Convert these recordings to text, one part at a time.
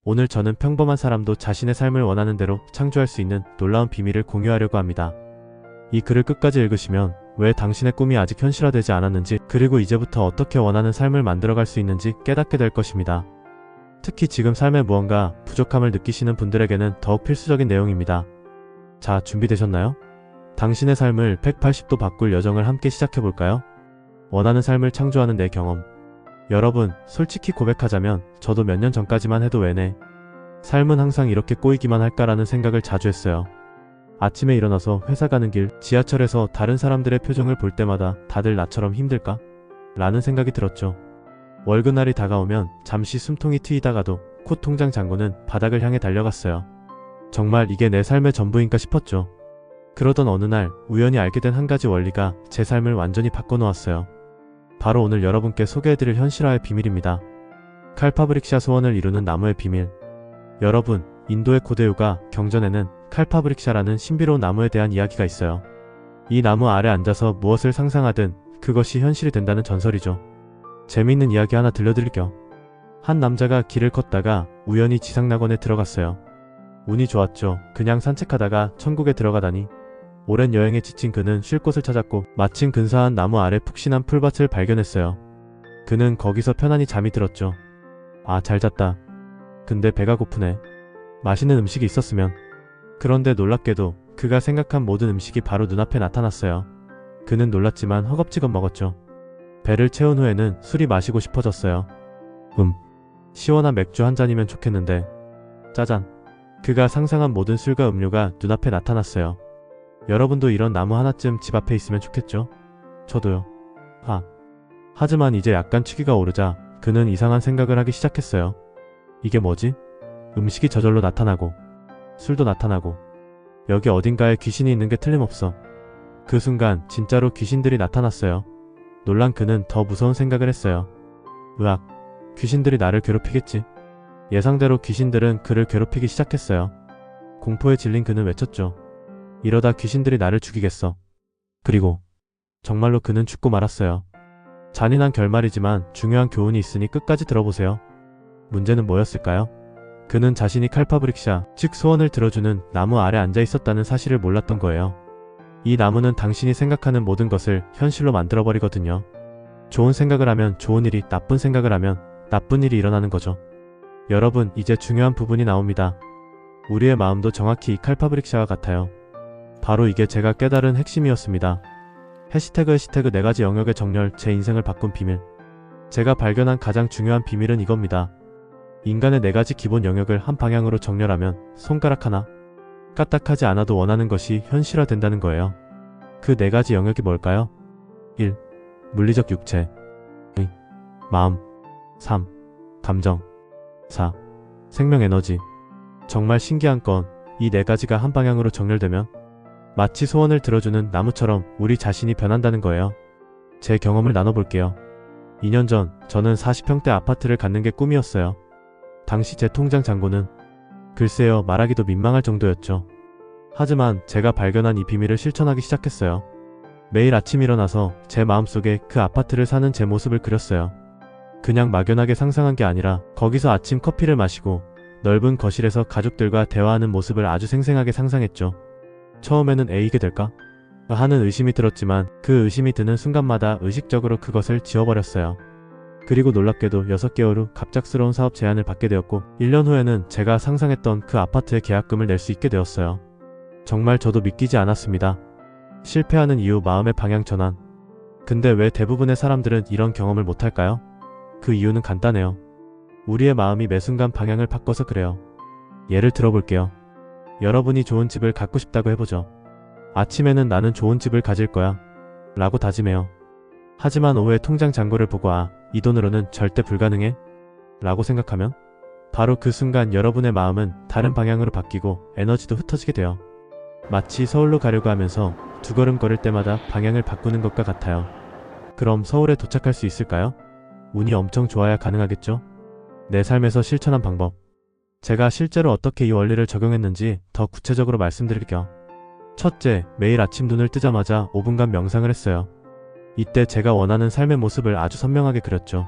오늘 저는 평범한 사람도 자신의 삶을 원하는 대로 창조할 수 있는 놀라운 비밀을 공유하려고 합니다. 이 글을 끝까지 읽으시면 왜 당신의 꿈이 아직 현실화되지 않았는지, 그리고 이제부터 어떻게 원하는 삶을 만들어갈 수 있는지 깨닫게 될 것입니다. 특히 지금 삶에 무언가 부족함을 느끼시는 분들에게는 더욱 필수적인 내용입니다. 자, 준비되셨나요? 당신의 삶을 180도 바꿀 여정을 함께 시작해볼까요? 원하는 삶을 창조하는 내 경험. 여러분, 솔직히 고백하자면 저도 몇 년 전까지만 해도 왜네 삶은 항상 이렇게 꼬이기만 할까라는 생각을 자주 했어요. 아침에 일어나서 회사 가는 길, 지하철에서 다른 사람들의 표정을 볼 때마다 다들 나처럼 힘들까? 라는 생각이 들었죠. 월급날이 다가오면 잠시 숨통이 트이다가도 코 통장 잔고는 바닥을 향해 달려갔어요. 정말 이게 내 삶의 전부인가 싶었죠. 그러던 어느 날 우연히 알게 된 한 가지 원리가 제 삶을 완전히 바꿔놓았어요. 바로 오늘 여러분께 소개해드릴 현실화의 비밀입니다. 칼파브릭샤 소원을 이루는 나무의 비밀. 여러분, 인도의 고대유가 경전에는 칼파브릭샤라는 신비로운 나무에 대한 이야기가 있어요. 이 나무 아래 앉아서 무엇을 상상하든 그것이 현실이 된다는 전설이죠. 재미있는 이야기 하나 들려드릴게요. 한 남자가 길을 걷다가 우연히 지상낙원에 들어갔어요. 운이 좋았죠. 그냥 산책하다가 천국에 들어가다니. 오랜 여행에 지친 그는 쉴 곳을 찾았고 마침 근사한 나무 아래 푹신한 풀밭을 발견했어요. 그는 거기서 편안히 잠이 들었죠. 아, 잘 잤다. 근데 배가 고프네. 맛있는 음식이 있었으면. 그런데 놀랍게도 그가 생각한 모든 음식이 바로 눈앞에 나타났어요. 그는 놀랐지만 허겁지겁 먹었죠. 배를 채운 후에는 술이 마시고 싶어졌어요. 시원한 맥주 한 잔이면 좋겠는데. 짜잔. 그가 상상한 모든 술과 음료가 눈앞에 나타났어요. 여러분도 이런 나무 하나쯤 집 앞에 있으면 좋겠죠? 저도요. 하지만 이제 약간 취기가 오르자 그는 이상한 생각을 하기 시작했어요. 이게 뭐지? 음식이 저절로 나타나고 술도 나타나고 여기 어딘가에 귀신이 있는 게 틀림없어. 그 순간 진짜로 귀신들이 나타났어요. 놀란 그는 더 무서운 생각을 했어요. 으악, 귀신들이 나를 괴롭히겠지. 예상대로 귀신들은 그를 괴롭히기 시작했어요. 공포에 질린 그는 외쳤죠. 이러다 귀신들이 나를 죽이겠어. 그리고 정말로 그는 죽고 말았어요. 잔인한 결말이지만 중요한 교훈이 있으니 끝까지 들어보세요. 문제는 뭐였을까요? 그는 자신이 칼파브릭샤, 즉 소원을 들어주는 나무 아래 앉아 있었다는 사실을 몰랐던 거예요. 이 나무는 당신이 생각하는 모든 것을 현실로 만들어버리거든요. 좋은 생각을 하면 좋은 일이, 나쁜 생각을 하면 나쁜 일이 일어나는 거죠. 여러분, 이제 중요한 부분이 나옵니다. 우리의 마음도 정확히 이 칼파브릭샤와 같아요. 바로 이게 제가 깨달은 핵심이었습니다. 해시태그 4가지 영역의 정렬, 제 인생을 바꾼 비밀. 제가 발견한 가장 중요한 비밀은 이겁니다. 인간의 4가지 기본 영역을 한 방향으로 정렬하면 손가락 하나 까딱하지 않아도 원하는 것이 현실화된다는 거예요. 그 4가지 영역이 뭘까요? 1. 물리적 육체. 2. 마음. 3. 감정. 4. 생명 에너지. 정말 신기한 건 이 4가지가 한 방향으로 정렬되면 마치 소원을 들어주는 나무처럼 우리 자신이 변한다는 거예요. 제 경험을 나눠볼게요. 2년 전 저는 40평대 아파트를 갖는 게 꿈이었어요. 당시 제 통장 잔고는 글쎄요, 말하기도 민망할 정도였죠. 하지만 제가 발견한 이 비밀을 실천하기 시작했어요. 매일 아침 일어나서 제 마음속에 그 아파트를 사는 제 모습을 그렸어요. 그냥 막연하게 상상한 게 아니라 거기서 아침 커피를 마시고 넓은 거실에서 가족들과 대화하는 모습을 아주 생생하게 상상했죠. 처음에는 이게 될까? 하는 의심이 들었지만 그 의심이 드는 순간마다 의식적으로 그것을 지워버렸어요. 그리고 놀랍게도 6개월 후 갑작스러운 사업 제안을 받게 되었고 1년 후에는 제가 상상했던 그 아파트의 계약금을 낼 수 있게 되었어요. 정말 저도 믿기지 않았습니다. 실패하는 이유, 마음의 방향 전환. 근데 왜 대부분의 사람들은 이런 경험을 못할까요? 그 이유는 간단해요. 우리의 마음이 매 순간 방향을 바꿔서 그래요. 예를 들어볼게요. 여러분이 좋은 집을 갖고 싶다고 해보죠. 아침에는 나는 좋은 집을 가질 거야 라고 다짐해요. 하지만 오후에 통장 잔고를 보고 이 돈으로는 절대 불가능해 라고 생각하면 바로 그 순간 여러분의 마음은 다른 방향으로 바뀌고 에너지도 흩어지게 돼요. 마치 서울로 가려고 하면서 2걸음 걸을 때마다 방향을 바꾸는 것과 같아요. 그럼 서울에 도착할 수 있을까요? 운이 엄청 좋아야 가능하겠죠? 내 삶에서 실천한 방법. 제가 실제로 어떻게 이 원리를 적용했는지 더 구체적으로 말씀드릴게요. 첫째, 매일 아침 눈을 뜨자마자 5분간 명상을 했어요. 이때 제가 원하는 삶의 모습을 아주 선명하게 그렸죠.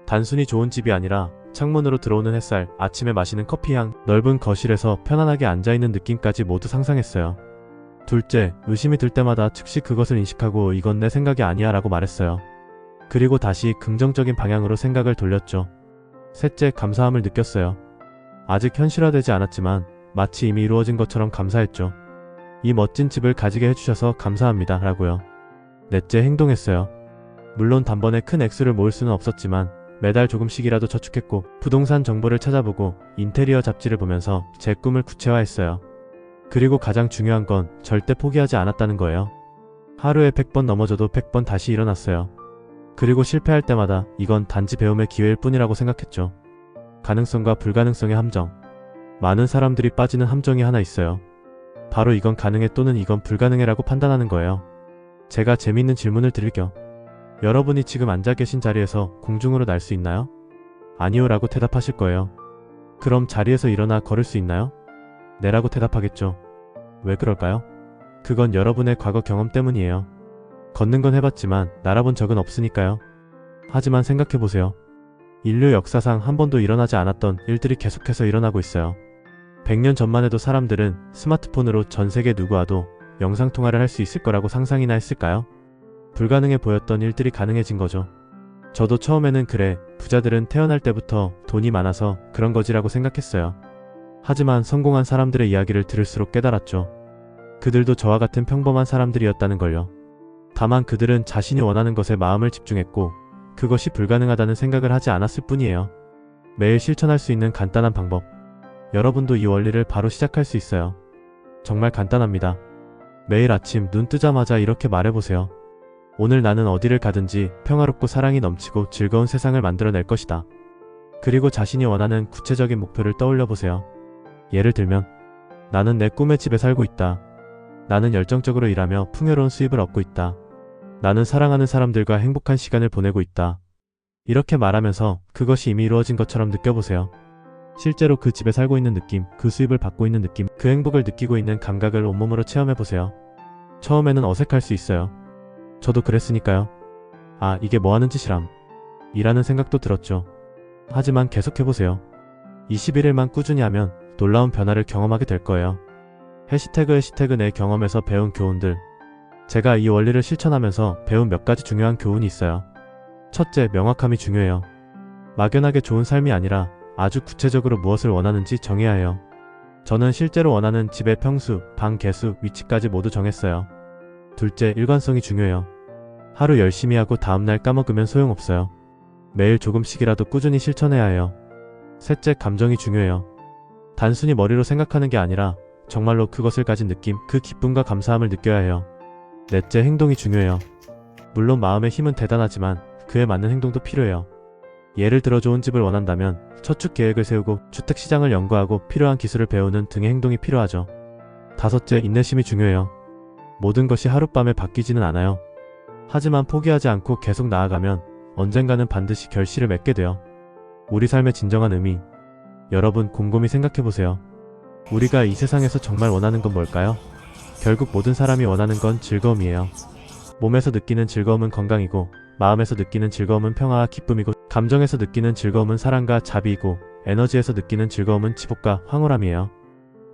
단순히 좋은 집이 아니라 창문으로 들어오는 햇살, 아침에 마시는 커피향, 넓은 거실에서 편안하게 앉아있는 느낌까지 모두 상상했어요. 둘째, 의심이 들 때마다 즉시 그것을 인식하고 이건 내 생각이 아니야 라고 말했어요. 그리고 다시 긍정적인 방향으로 생각을 돌렸죠. 셋째, 감사함을 느꼈어요. 아직 현실화되지 않았지만 마치 이미 이루어진 것처럼 감사했죠. 이 멋진 집을 가지게 해주셔서 감사합니다 라고요. 넷째, 행동했어요. 물론 단번에 큰 액수를 모을 수는 없었지만 매달 조금씩이라도 저축했고 부동산 정보를 찾아보고 인테리어 잡지를 보면서 제 꿈을 구체화했어요. 그리고 가장 중요한 건 절대 포기하지 않았다는 거예요. 하루에 100번 넘어져도 100번 다시 일어났어요. 그리고 실패할 때마다 이건 단지 배움의 기회일 뿐이라고 생각했죠. 가능성과 불가능성의 함정. 많은 사람들이 빠지는 함정이 하나 있어요. 바로 이건 가능해 또는 이건 불가능해라고 판단하는 거예요. 제가 재밌는 질문을 드릴게요. 여러분이 지금 앉아 계신 자리에서 공중으로 날 수 있나요? 아니요 라고 대답하실 거예요. 그럼 자리에서 일어나 걸을 수 있나요? 네 라고 대답하겠죠. 왜 그럴까요? 그건 여러분의 과거 경험 때문이에요. 걷는 건 해봤지만 날아본 적은 없으니까요. 하지만 생각해보세요. 인류 역사상 한 번도 일어나지 않았던 일들이 계속해서 일어나고 있어요. 100년 전만 해도 사람들은 스마트폰으로 전 세계 누구와도 영상통화를 할 수 있을 거라고 상상이나 했을까요? 불가능해 보였던 일들이 가능해진 거죠. 저도 처음에는 그래, 부자들은 태어날 때부터 돈이 많아서 그런 거지라고 생각했어요. 하지만 성공한 사람들의 이야기를 들을수록 깨달았죠. 그들도 저와 같은 평범한 사람들이었다는 걸요. 다만 그들은 자신이 원하는 것에 마음을 집중했고 그것이 불가능하다는 생각을 하지 않았을 뿐이에요. 매일 실천할 수 있는 간단한 방법. 여러분도 이 원리를 바로 시작할 수 있어요. 정말 간단합니다. 매일 아침 눈 뜨자마자 이렇게 말해보세요. 오늘 나는 어디를 가든지 평화롭고 사랑이 넘치고 즐거운 세상을 만들어낼 것이다. 그리고 자신이 원하는 구체적인 목표를 떠올려보세요. 예를 들면 나는 내 꿈의 집에 살고 있다. 나는 열정적으로 일하며 풍요로운 수입을 얻고 있다. 나는 사랑하는 사람들과 행복한 시간을 보내고 있다. 이렇게 말하면서 그것이 이미 이루어진 것처럼 느껴보세요. 실제로 그 집에 살고 있는 느낌, 그 수입을 받고 있는 느낌, 그 행복을 느끼고 있는 감각을 온몸으로 체험해보세요. 처음에는 어색할 수 있어요. 저도 그랬으니까요. 아, 이게 뭐하는 짓이람 이라는 생각도 들었죠. 하지만 계속해보세요. 21일만 꾸준히 하면 놀라운 변화를 경험하게 될 거예요. 해시태그 내 경험에서 배운 교훈들. 제가 이 원리를 실천하면서 배운 몇 가지 중요한 교훈이 있어요. 첫째, 명확함이 중요해요. 막연하게 좋은 삶이 아니라 아주 구체적으로 무엇을 원하는지 정해야 해요. 저는 실제로 원하는 집의 평수, 방 개수, 위치까지 모두 정했어요. 둘째, 일관성이 중요해요. 하루 열심히 하고 다음날 까먹으면 소용없어요. 매일 조금씩이라도 꾸준히 실천해야 해요. 셋째, 감정이 중요해요. 단순히 머리로 생각하는 게 아니라 정말로 그것을 가진 느낌, 그 기쁨과 감사함을 느껴야 해요. 넷째, 행동이 중요해요. 물론 마음의 힘은 대단하지만 그에 맞는 행동도 필요해요. 예를 들어 좋은 집을 원한다면 저축 계획을 세우고 주택시장을 연구하고 필요한 기술을 배우는 등의 행동이 필요하죠. 다섯째, 인내심이 중요해요. 모든 것이 하룻밤에 바뀌지는 않아요. 하지만 포기하지 않고 계속 나아가면 언젠가는 반드시 결실을 맺게 돼요. 우리 삶의 진정한 의미. 여러분 곰곰이 생각해보세요. 우리가 이 세상에서 정말 원하는 건 뭘까요? 결국 모든 사람이 원하는 건 즐거움이에요. 몸에서 느끼는 즐거움은 건강이고, 마음에서 느끼는 즐거움은 평화와 기쁨이고, 감정에서 느끼는 즐거움은 사랑과 자비이고, 에너지에서 느끼는 즐거움은 지복과 황홀함이에요.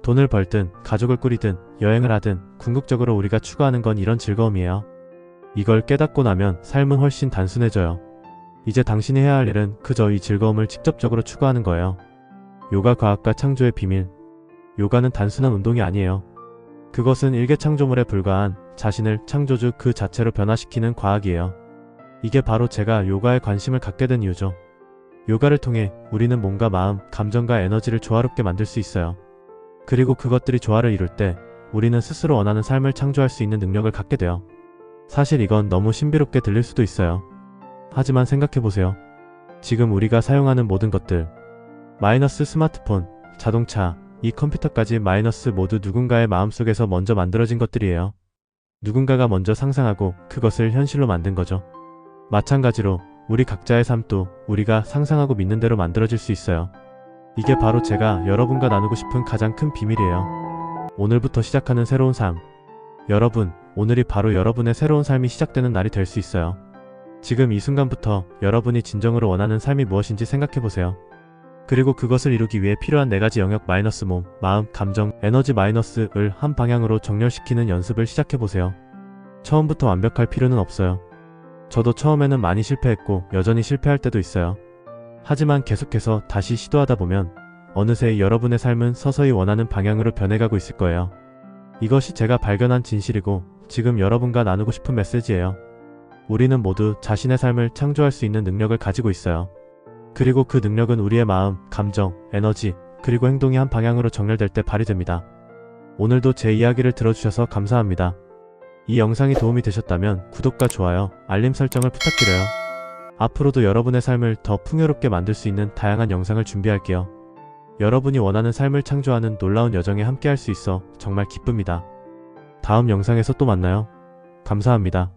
돈을 벌든 가족을 꾸리든 여행을 하든 궁극적으로 우리가 추구하는 건 이런 즐거움이에요. 이걸 깨닫고 나면 삶은 훨씬 단순해져요. 이제 당신이 해야 할 일은 그저 이 즐거움을 직접적으로 추구하는 거예요. 요가 과학과 창조의 비밀. 요가는 단순한 운동이 아니에요. 그것은 일개 창조물에 불과한 자신을 창조주 그 자체로 변화시키는 과학이에요. 이게 바로 제가 요가에 관심을 갖게 된 이유죠. 요가를 통해 우리는 몸과 마음, 감정과 에너지를 조화롭게 만들 수 있어요. 그리고 그것들이 조화를 이룰 때 우리는 스스로 원하는 삶을 창조할 수 있는 능력을 갖게 돼요. 사실 이건 너무 신비롭게 들릴 수도 있어요. 하지만 생각해보세요. 지금 우리가 사용하는 모든 것들, 마이너스 스마트폰, 자동차, 이 컴퓨터까지 마이너스 모두 누군가의 마음속에서 먼저 만들어진 것들이에요. 누군가가 먼저 상상하고 그것을 현실로 만든 거죠. 마찬가지로 우리 각자의 삶도 우리가 상상하고 믿는 대로 만들어질 수 있어요. 이게 바로 제가 여러분과 나누고 싶은 가장 큰 비밀이에요. 오늘부터 시작하는 새로운 삶. 여러분, 오늘이 바로 여러분의 새로운 삶이 시작되는 날이 될 수 있어요. 지금 이 순간부터 여러분이 진정으로 원하는 삶이 무엇인지 생각해보세요. 그리고 그것을 이루기 위해 필요한 4가지 영역 몸, 마음, 감정, 에너지를 한 방향으로 정렬시키는 연습을 시작해보세요. 처음부터 완벽할 필요는 없어요. 저도 처음에는 많이 실패했고 여전히 실패할 때도 있어요. 하지만 계속해서 다시 시도하다 보면 어느새 여러분의 삶은 서서히 원하는 방향으로 변해가고 있을 거예요. 이것이 제가 발견한 진실이고 지금 여러분과 나누고 싶은 메시지예요. 우리는 모두 자신의 삶을 창조할 수 있는 능력을 가지고 있어요. 그리고 그 능력은 우리의 마음, 감정, 에너지, 그리고 행동이 한 방향으로 정렬될 때 발휘됩니다. 오늘도 제 이야기를 들어주셔서 감사합니다. 이 영상이 도움이 되셨다면 구독과 좋아요, 알림 설정을 부탁드려요. 앞으로도 여러분의 삶을 더 풍요롭게 만들 수 있는 다양한 영상을 준비할게요. 여러분이 원하는 삶을 창조하는 놀라운 여정에 함께할 수 있어 정말 기쁩니다. 다음 영상에서 또 만나요. 감사합니다.